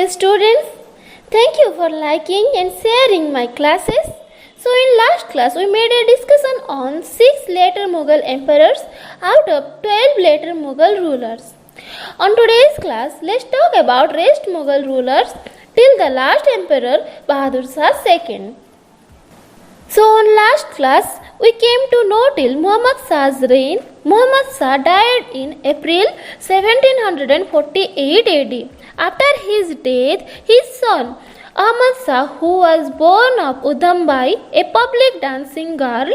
Dear students, thank you for liking and sharing my classes. So in last class we made a discussion on 6 later Mughal emperors out of 12 later Mughal rulers. On today's class, let's talk about rest Mughal rulers till the last emperor Bahadur Shah II. So on last class, we came to know till Muhammad Shah's reign. Muhammad Shah died in April 1748 AD. After his death, his son Ahmad Shah, who was born of Udambai, a public dancing girl,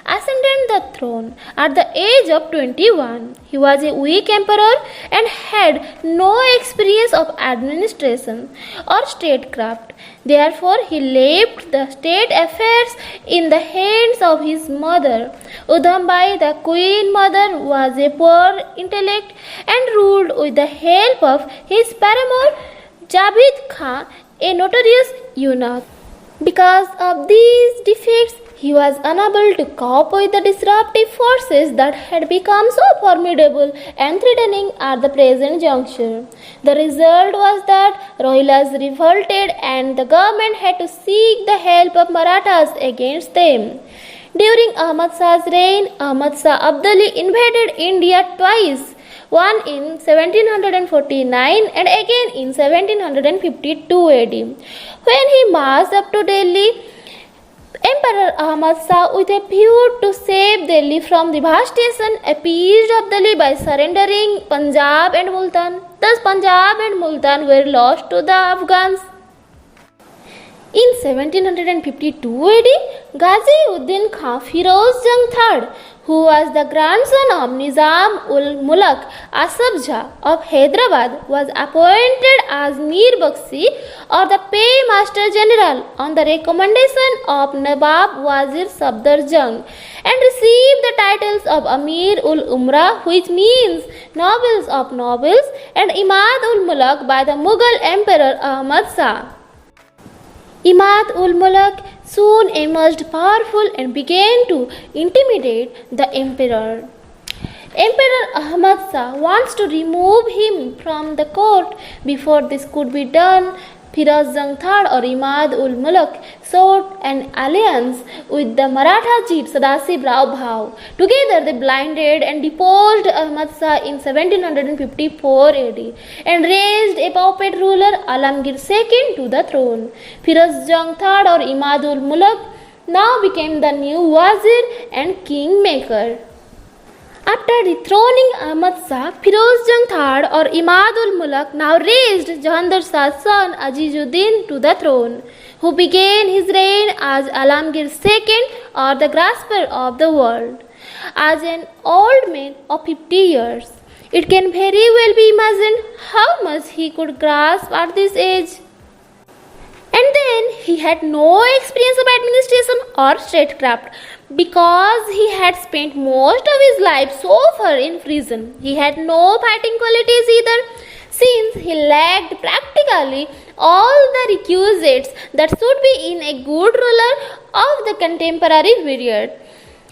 ascended the throne at the age of 21. He was a weak emperor and had no experience of administration or statecraft. Therefore, he left the state affairs in the hands of his mother. Udambai, the queen mother, was a poor intellect and ruled with the help of his paramour Jabid Khan, a notorious eunuch. Because of these defects, he was unable to cope with the disruptive forces that had become so formidable and threatening at the present juncture. The result was that Rohilas revolted and the government had to seek the help of Marathas against them. During Ahmad Shah's reign, Ahmad Shah Abdali invaded India twice, one in 1749 and again in 1752 AD. When he marched up to Delhi, Emperor Ahmad Shah, with a view to save Delhi from devastation, appeased Abdali by surrendering Punjab and Multan. Thus, Punjab and Multan were lost to the Afghans. In 1752 AD, Ghazi Uddin Khan Firoz Jung III, who was the grandson of Nizam ul Mulk Asaf Jah of Hyderabad, was appointed as Mir Bakshi or the Paymaster General on the recommendation of Nawab Wazir Safdar Jung and received the titles of Amir ul Umrah, which means nobles of nobles, and Imad ul Mulk by the Mughal Emperor Ahmad Shah. Imad ul Mulk soon emerged powerful and began to intimidate the emperor. Emperor Ahmad Shah wants to remove him from the court. Before this could be done, Firoz Jung III or Imad ul Mulk sought an alliance with the Maratha chief Sadashiv Rao Bhau. Together they blinded and deposed Ahmad Shah in 1754 AD and raised a puppet ruler Alamgir II to the throne. Firoz Jung III or Imad ul Mulk now became the new wazir and kingmaker. After dethroning Ahmad Shah, Firoz Jung III or Imad ul Mulk now raised Jahandar Shah's son Azizuddin to the throne, who began his reign as Alamgir II or the grasper of the world. As an old man of 50 years, it can very well be imagined how much he could grasp at this age. And then he had no experience of administration or statecraft because he had spent most of his life so far in prison. He had no fighting qualities either, since he lacked practically all the requisites that should be in a good ruler of the contemporary period.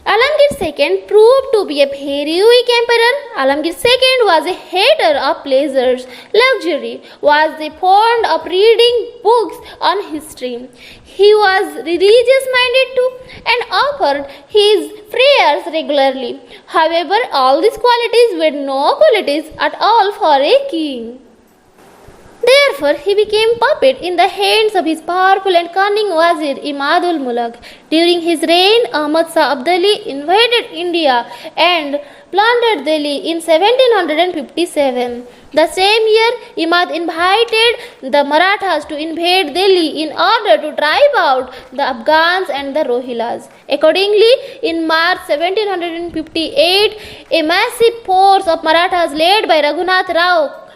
Alamgir II proved to be a very weak emperor. Alamgir II was a hater of pleasures, luxury, was fond of reading books on history. He was religious-minded too and offered his prayers regularly. However, all these qualities were no qualities at all for a king. Therefore, he became puppet in the hands of his powerful and cunning wazir Imad ul Mulk. During his reign, Ahmad Shah Abdali invaded India and plundered Delhi in 1757. The same year, Imad invited the Marathas to invade Delhi in order to drive out the Afghans and the Rohilas. Accordingly, in March 1758, a massive force of Marathas led by Raghunath Rao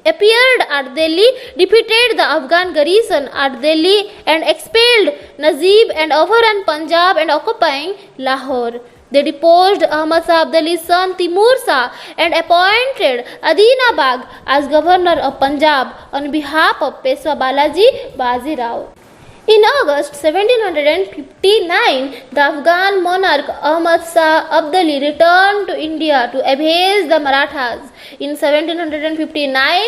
appeared at Delhi, defeated the Afghan garrison at Delhi and expelled Najib and overran Punjab and occupying Lahore. They deposed Ahmad Shah Abdali's son Timur Shah and appointed Adinabad as governor of Punjab on behalf of Peshwa Balaji Baji Rao. In August 1759, the Afghan monarch Ahmad Shah Abdali returned to India to abase the Marathas. In 1759,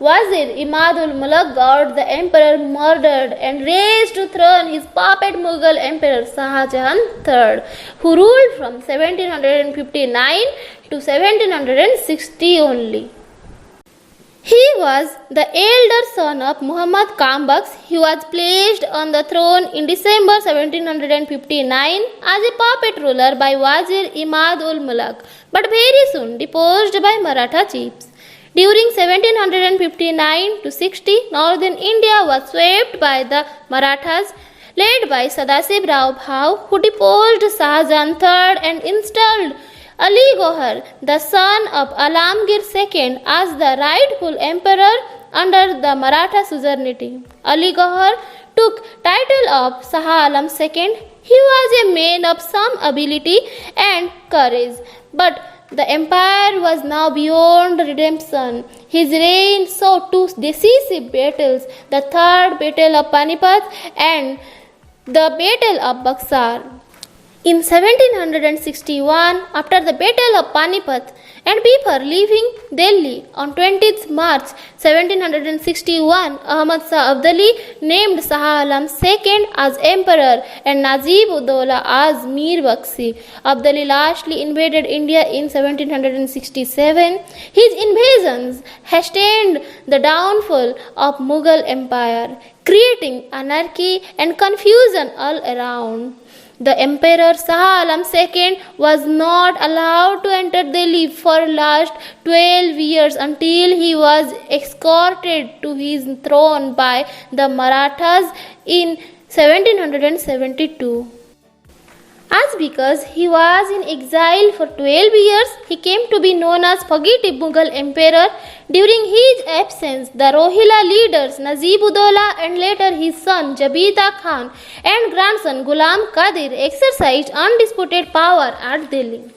Wazir Imad-ul-Mulk got the emperor murdered and raised to throne his puppet Mughal emperor Shah Jahan III, who ruled from 1759 to 1760 only. He was the elder son of Muhammad Kambaks. He was placed on the throne in December 1759 as a puppet ruler by Wazir Imad-ul-Mulk, but very soon deposed by Maratha chiefs. During 1759 to 60, northern India was swept by the Marathas, led by Sadashiv Rao Bhau, who deposed Shah Jahan III and installed Ali Gohar, the son of Alamgir II, as the rightful emperor under the Maratha suzerainty. Ali Gohar took title of Shah Alam II. He was a man of some ability and courage, but the empire was now beyond redemption. His reign saw two decisive battles, the Third Battle of Panipat and the Battle of Buxar. In 1761, after the Battle of Panipat, and before leaving Delhi on 20th March 1761, Ahmad Shah Abdali named Shah Alam II as emperor and Najib-ud-Dawla as Mir Bakhshi. Abdali lastly invaded India in 1767. His invasions hastened the downfall of Mughal Empire, creating anarchy and confusion all around. The Emperor Shah Alam II was not allowed to enter Delhi for last 12 years until he was escorted to his throne by the Marathas in 1772. As because he was in exile for 12 years, he came to be known as Fugitive Mughal Emperor. During his absence, the Rohilla leaders Najib-ud-Dawla and later his son Jabita Khan and grandson Ghulam Qadir exercised undisputed power at Delhi.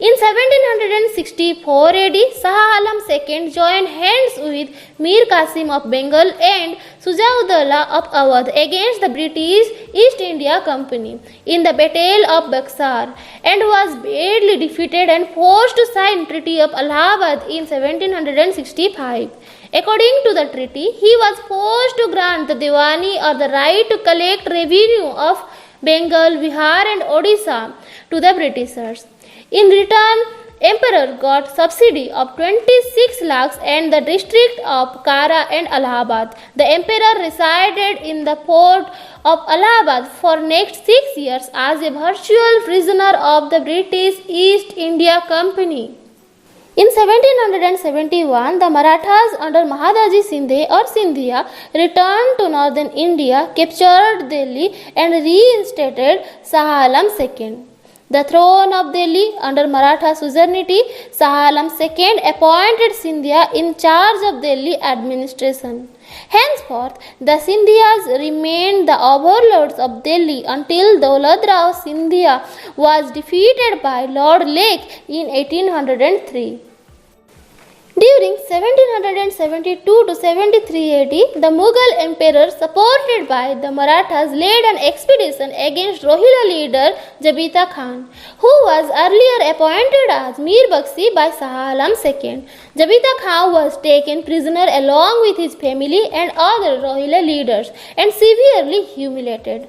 In 1764 AD, Shah Alam II joined hands with Mir Qasim of Bengal and Shujā-ud-Dawla of Awadh against the British East India Company in the Battle of Buxar and was badly defeated and forced to sign Treaty of Allahabad in 1765. According to the treaty, he was forced to grant the Diwani or the right to collect revenue of Bengal, Bihar and Odisha to the Britishers. In return, Emperor got subsidy of 26 lakhs and the district of Kara and Allahabad. The Emperor resided in the port of Allahabad for next 6 years as a virtual prisoner of the British East India Company. In 1771, the Marathas under Mahadaji Shinde or Scindia returned to northern India, captured Delhi and reinstated Shah Alam II. The throne of Delhi under Maratha suzerainty, Shah Alam II appointed Scindia in charge of Delhi administration. Henceforth, the Scindias remained the overlords of Delhi until Daulat Rao Scindia was defeated by Lord Lake in 1803. During 1772 to 73 AD, the Mughal emperor, supported by the Marathas, led an expedition against Rohilla leader Jabita Khan, who was earlier appointed as Mir Bakhshi by Shah Alam II. Jabita Khan was taken prisoner along with his family and other Rohilla leaders and severely humiliated.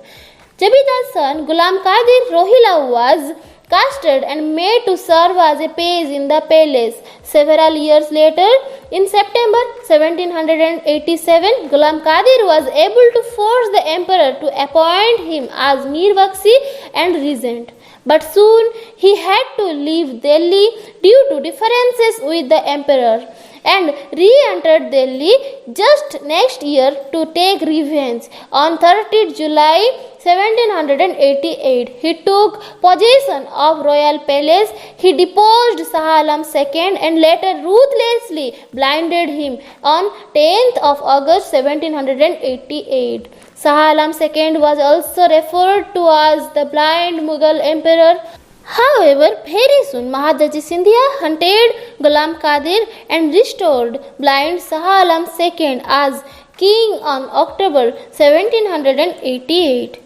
Jabita's son Ghulam Qadir Rohilla was casted and made to serve as a page in the palace. Several years later, in September 1787, Ghulam Qadir was able to force the emperor to appoint him as Mir Bakhshi and regent. But soon he had to leave Delhi due to differences with the emperor and re-entered Delhi just next year to take revenge. On 30th July 1788, he took possession of royal palace. He deposed Shah Alam II and later ruthlessly blinded him on 10th of August 1788. Shah Alam II was also referred to as the blind Mughal emperor. However, very soon Mahadaji Scindia hunted Ghulam Qadir and restored blind Shah Alam II as king on October 1788.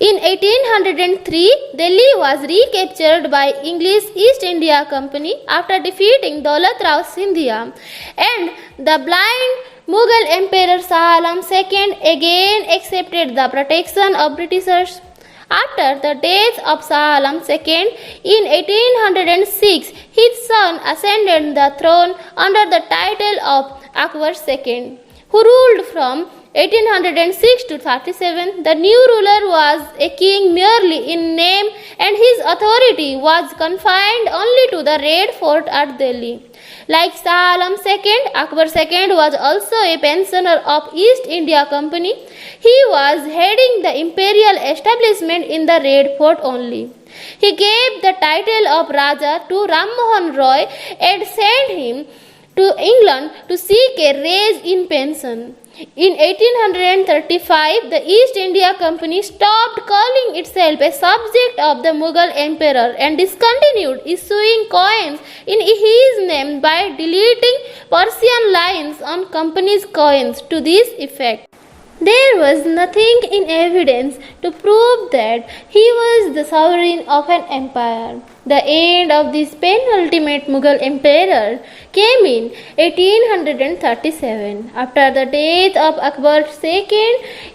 In 1803, Delhi was recaptured by English East India Company after defeating Daulat Rao Scindia, and the blind Mughal Emperor Shah Alam II again accepted the protection of Britishers. After the death of Shah Alam II in 1806, his son ascended the throne under the title of Akbar II, who ruled from 1806 to 37. The new ruler was a king merely in name, and his authority was confined only to the Red Fort at Delhi. Like Shah Alam II, Akbar II was also a pensioner of East India Company. He was heading the imperial establishment in the Red Fort only. He gave the title of Raja to Ram Mohan Roy and sent him to England to seek a raise in pension. In 1835, the East India Company stopped calling itself a subject of the Mughal Emperor and discontinued issuing coins in his name by deleting Persian lines on company's coins to this effect. There was nothing in evidence to prove that he was the sovereign of an empire. The end of this penultimate Mughal emperor came in 1837. After the death of Akbar II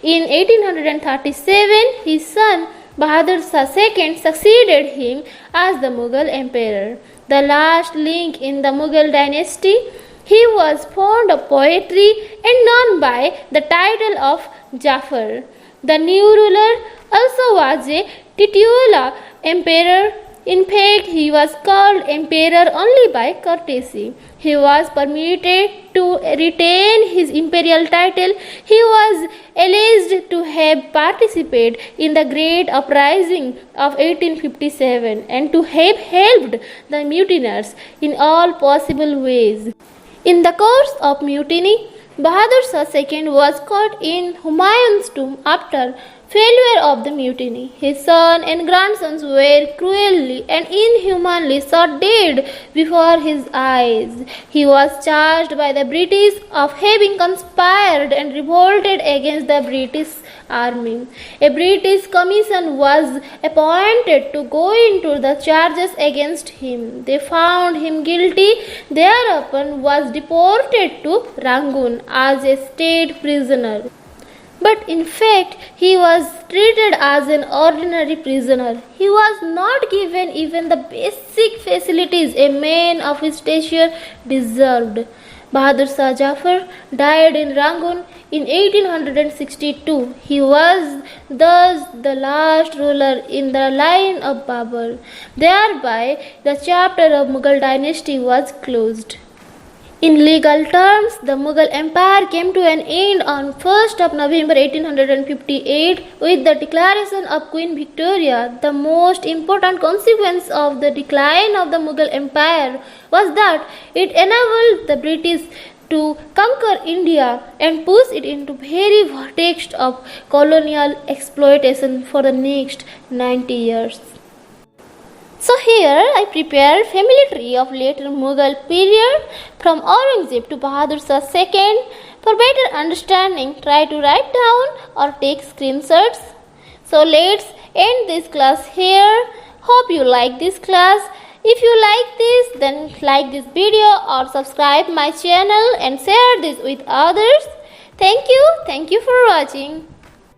in 1837, his son Bahadur Shah II succeeded him as the Mughal emperor, the last link in the Mughal dynasty. He was fond of poetry and known by the title of Jafar. The new ruler also was a titular emperor. In fact, he was called emperor only by courtesy. He was permitted to retain his imperial title. He was alleged to have participated in the Great Uprising of 1857 and to have helped the mutineers in all possible ways. In the course of mutiny, Bahadur Shah II was caught in Humayun's tomb after failure of the mutiny. His son and grandsons were cruelly and inhumanly shot dead before his eyes. He was charged by the British of having conspired and revolted against the British army. A British commission was appointed to go into the charges against him. They found him guilty, thereupon was deported to Rangoon as a state prisoner. But in fact, he was treated as an ordinary prisoner. He was not given even the basic facilities a man of his stature deserved. Bahadur Shah Jafar died in Rangoon in 1862. He was thus the last ruler in the line of Babur. Thereby, the chapter of Mughal dynasty was closed. In legal terms, the Mughal Empire came to an end on 1st of November 1858 with the declaration of Queen Victoria. The most important consequence of the decline of the Mughal Empire was that it enabled the British to conquer India and push it into very vortex of colonial exploitation for the next 90 years. So here I prepared family tree of later Mughal period from Aurangzeb to Bahadur Shah II. For better understanding, try to write down or take screenshots. So let's end this class here. Hope you like this class. If you like this, then like this video or subscribe my channel and share this with others. Thank you for watching.